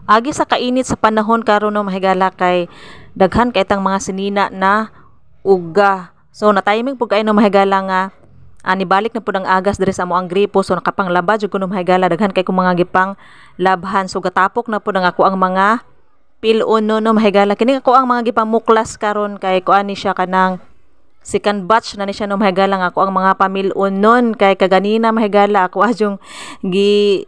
Agi sa kainit sa panahon karon no mahigala kay daghan kay tang mga sinina na uga. So na-timing pud kay no mahigala nga nibalik na pud ang agas diri sa amo ang gripo, so nakapanglaba jud kuno mahigala daghan kay kung mga gipang labhan, so gatapok na pud ang ako ang mga pilon no mahigala kini ako ang mga gipamuklas karon kay kuan ni siya kanang second batch na ni siya no mahigala nga ako ang mga pamilon nun kay kaganina mahigala ako adyong gi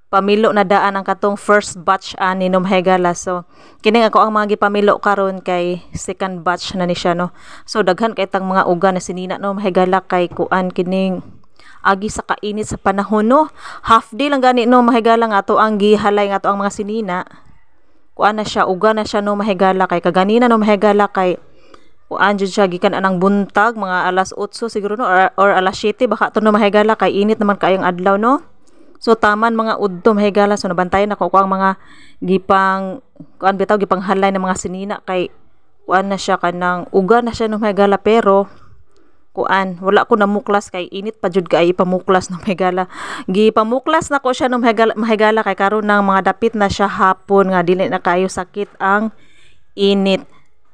pamilo na daan ang katong first batch ani no mahigala, so kini ako ang mga gipamilo karon kay second batch na ni siya no. So daghan kay tang mga uga na sinina no mahigala kay kuan kining agi sa kainit sa panahon no, half day lang gani no mahigala nga ato ang gihalay nga ato ang mga sinina kuan na siya, uga na siya no mahigala kay kaganina no mahigala kay kuan jud siya gikan anang buntag mga alas 8 siguro no or alas 7 baka to no mahigala kay init naman kayong adlaw no. So taman mga udto mahigala, so nabantayan ako ang mga gipang kuan bitaw gipang halay ng mga sinina kay kuan na siya kanang uga na siya no mahigala, pero kuan wala ko namuklas kay init pa jud kay ipamuklas no mahigala. Gipamuklas na ko siya no mahigala kay karon nang mga dapit na siya hapon nga dili na kayo sakit ang init.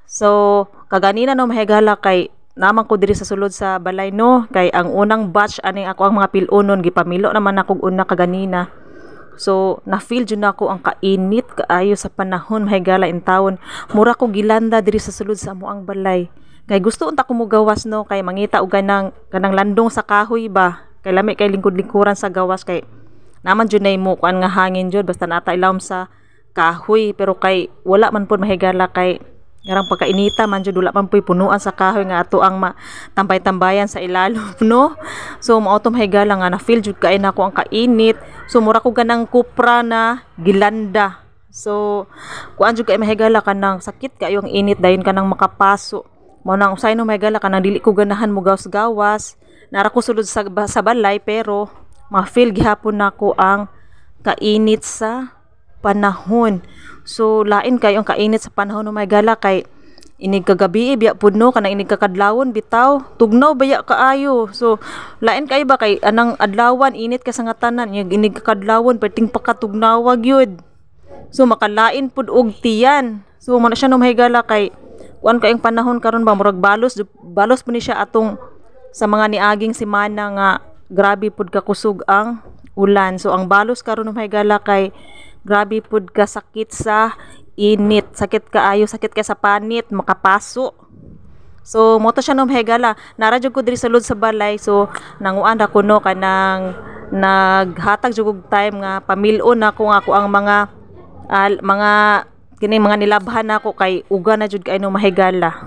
So kaganina no mahigala kay naman ko diri sa sulod sa balay no kay ang unang batch aning ako ang mga pilunon gipamilo naman ako una kaganina, so na feel jud nako ang kainit kaayo sa panahon mahigala in taon. Mura ko gilanda diri sa sulod sa amo ang balay kay gusto unta ko mo gawas no kay mangita og kanang landong sa kahoy ba kay lami kay lingkod-lingkuran sa gawas kay naman jud nay mo kuan nga hangin jud basta nata ilawom sa kahoy, pero kay wala man pud mahigala kay garang pagkainita man jud wala man puy punuan sa kahoy nga ato ang tambay-tambayan sa ilalom no. So mao to mahigala nga na feel jud kay nako ang kainit, so mura ko ganang kupra na gilanda. So kuan jud kay mahigala kanang sakit kayo ang init dayon kanang makapaso mao nang usay no mahigala kanang dili ko ganahan mo gawas-gawas nara ko sulod sa balay, pero ma-feel gihapon nako ang kainit sa panahon. So lain kayo ang kainit sa panahon no mahigala kay inig kagabi biya pud no kanang inig kakadlawon bitaw tugnaw baya kaayo. So lain kayo ba kay anang adlawan init ka sa ngatanan inig kakadlawon perting pakatugnawag yun, so makalain pud og tiyan. So mo na siya no mahigala kay kuan kayong panahon karon ba murag balos pud ni siya atong sa mga niaging semana nga grabe pud ka kusog ang ulan. So ang balos karon no mahigala kay grabe pud ka sakit sa init, sakit kaayo, sakit ka sa panit, makapaso. So mo to siya no mahigala, nara jud ko diri sa lod sa balay, so nanguan ako no kanang naghatag jud og time nga pamilon nako nga ako ang mga kini mga nilabhan nako kay uga na jud kay no mahigala.